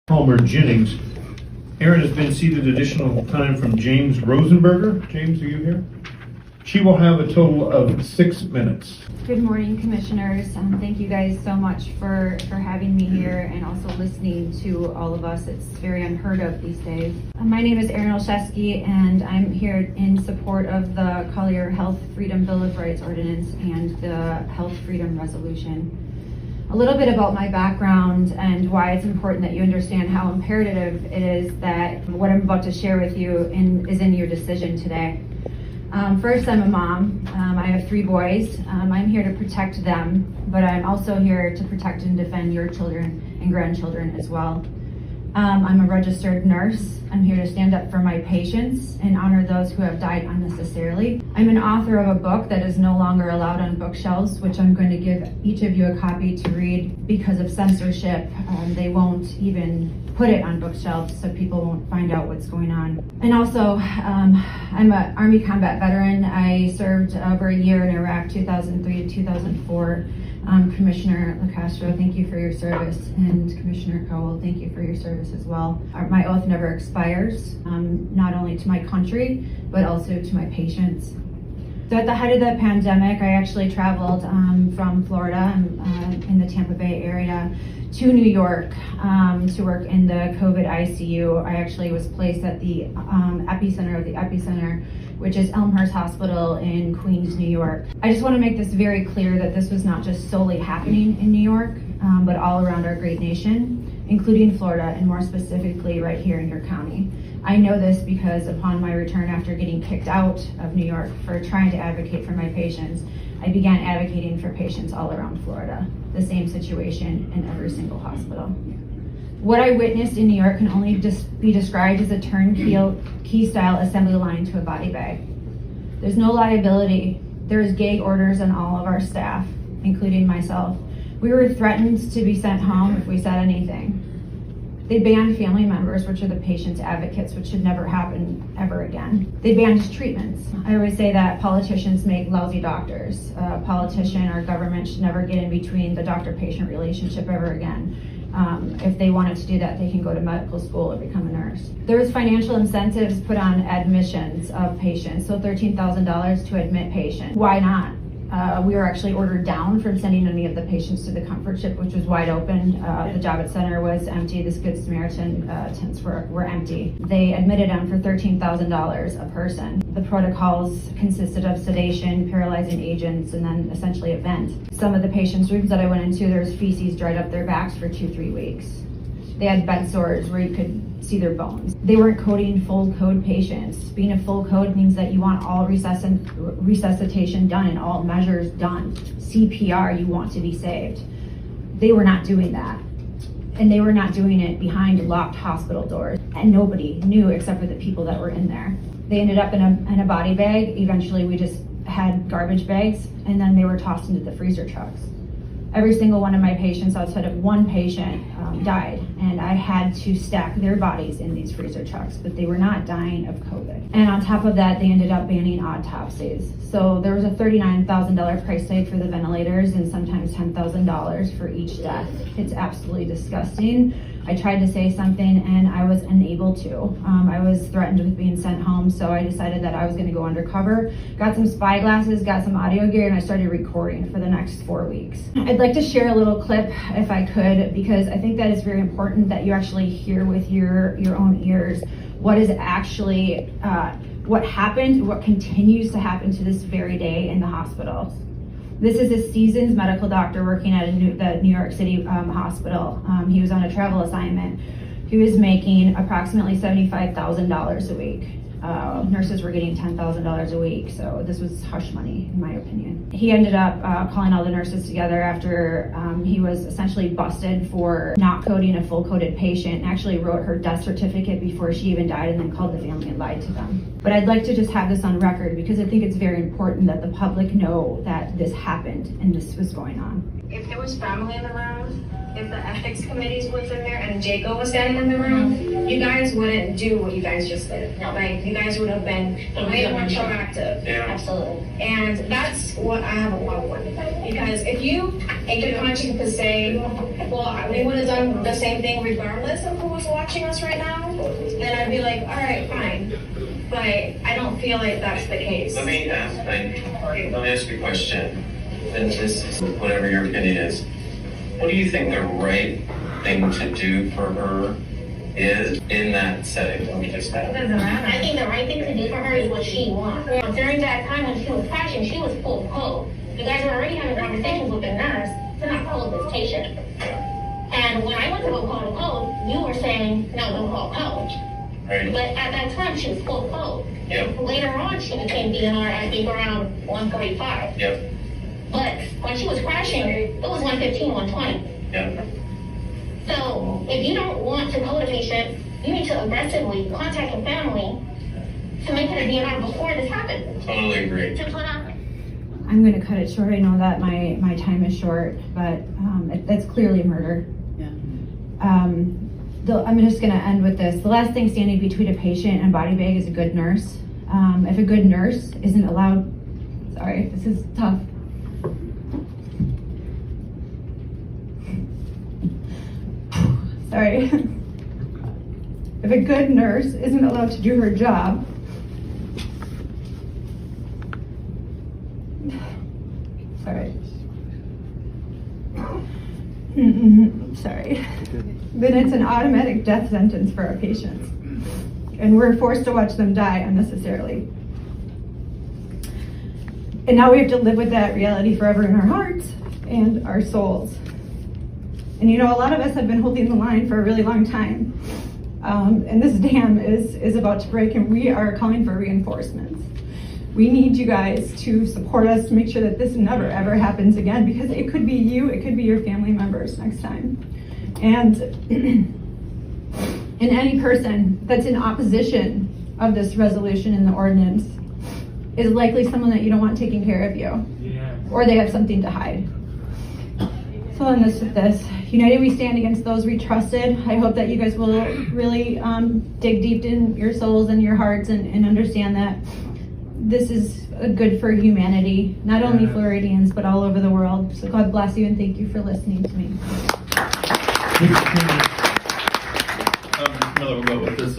Palmer Jennings. Erin has been seated additional time from James Rosenberger. James, are you here? She will have a total of 6 minutes. Good morning, commissioners. Thank you guys so much for having me here and also listening to all of us. It's very unheard of these days. My name is Erin and I'm here in support of the Collier Health Freedom Bill of Rights Ordinance and the Health Freedom Resolution. A little bit about my background and why it's important that you understand how imperative it is that what I'm about to share with you is in your decision today. First, I'm a mom. I have 3 boys. I'm here to protect them, but I'm also here to protect and defend your children and grandchildren as well. I'm a registered nurse. I'm here to stand up for my patients and honor those who have died unnecessarily. I'm an author of a book that is no longer allowed on bookshelves, which I'm going to give each of you a copy to read because of censorship. They won't even put it on bookshelves so people won't find out what's going on. And also, I'm an Army combat veteran. I served over a year in Iraq, 2003 to 2004. Commissioner LaCastro, thank you for your service, and Commissioner Cowell, thank you for your service as well. My oath never expires, not only to my country, but also to my patients. So at the height of the pandemic, I actually traveled from Florida in the Tampa Bay area to New York to work in the COVID ICU. I actually was placed at the epicenter of the epicenter, which is Elmhurst Hospital in Queens, New York. I just want to make this very clear that this was not just solely happening in New York, but all around our great nation, including Florida, and more specifically right here in your county. I know this because upon my return after getting kicked out of New York for trying to advocate for my patients, I began advocating for patients all around Florida. The same situation in every single hospital. What I witnessed in New York can only be described as a turnkey style assembly line to a body bag. There's no liability. There's gag orders on all of our staff, including myself. We were threatened to be sent home if we said anything. They banned family members, which are the patient's advocates, which should never happen ever again. They banned treatments. I always say that politicians make lousy doctors. A politician or government should never get in between the doctor-patient relationship ever again. If they wanted to do that, they can go to medical school or become a nurse. There was financial incentives put on admissions of patients, so $13,000 to admit patients. Why not? We were actually ordered down from sending any of the patients to the comfort ship, which was wide open. The Javits Center was empty. The Good Samaritan tents were empty. They admitted them for $13,000 a person. The protocols consisted of sedation, paralyzing agents, and then essentially a vent. Some of the patients' rooms that I went into, there was feces dried up their backs for 2-3 weeks. They had bed sores where you could see their bones. They weren't coding full code patients. Being a full code means that you want all resuscitation done and all measures done. CPR, you want to be saved. They were not doing that. And they were not doing it behind locked hospital doors. And nobody knew except for the people that were in there. They ended up in a body bag. Eventually we just had garbage bags, and then they were tossed into the freezer trucks. Every single one of my patients, outside of one patient, died, and I had to stack their bodies in these freezer trucks, but they were not dying of COVID. And on top of that, they ended up banning autopsies. So there was a $39,000 price tag for the ventilators and sometimes $10,000 for each death. It's absolutely disgusting. I tried to say something and I was unable to. I was threatened with being sent home, so I decided that I was going to go undercover. Got some spy glasses, got some audio gear, and I started recording for the next 4 weeks. I'd like to share a little clip if I could, because I think that it's very important that you actually hear with your own ears what is actually what happened, what continues to happen to this very day in the hospitals. This is a seasoned medical doctor working at the New York City hospital. He was on a travel assignment. He was making approximately $75,000 a week. Nurses were getting $10,000 a week, so this was hush money, in my opinion. He ended up calling all the nurses together after he was essentially busted for not coding a full coded patient, and actually wrote her death certificate before she even died, and then called the family and lied to them. But I'd like to just have this on record because I think it's very important that the public know that this happened and this was going on. If there was family in the room, if the ethics committees was in there and Jacob was standing in the room, you guys wouldn't do what you guys just did. Like, you guys would have been way more proactive. Yeah. Absolutely. And that's what I have a problem with. Because if you, in good conscience, could say, well, we would have done the same thing regardless of who was watching us right now, then I'd be like, all right, fine. But I don't feel like that's the case. Let me ask you a question, and this is whatever your opinion is. What do you think the right thing to do for her is in that setting? Let me just ask. I think the right thing to do for her is what she wants. During that time when she was crashing, she was full code. You guys were already having conversations with the nurse to not call this patient. And when I went to go call the code, you were saying, no, don't call code. Right. But at that time, she was full code. Yep. Later on, she became DNR, I think, around 145. Yep. But when she was crashing, it was 115, 120. Yep. So if you don't want to code a patient, you need to aggressively contact your family to make it a DNR before this happened. Totally agree. I'm going to cut it short. I know that my time is short, but that's clearly murder. Yeah. I'm just going to end with this. The last thing standing between a patient and body bag is a good nurse. If a good nurse isn't allowed, sorry, this is tough. Sorry. If a good nurse isn't allowed to do her job, sorry. Sorry. Then it's an automatic death sentence for our patients. And we're forced to watch them die unnecessarily. And now we have to live with that reality forever in our hearts and our souls. And you know, a lot of us have been holding the line for a really long time. And this dam is about to break, and we are calling for reinforcements. We need you guys to support us to make sure that this never ever happens again, because it could be you, it could be your family members next time. And any person that's in opposition of this resolution in the ordinance is likely someone that you don't want taking care of you. Yeah. Or they have something to hide. So on this with this, united we stand against those we trusted. I hope that you guys will really dig deep in your souls and your hearts and understand that this is good for humanity, not only Floridians, but all over the world. So God bless you, and thank you for listening to me. Mother will go with this.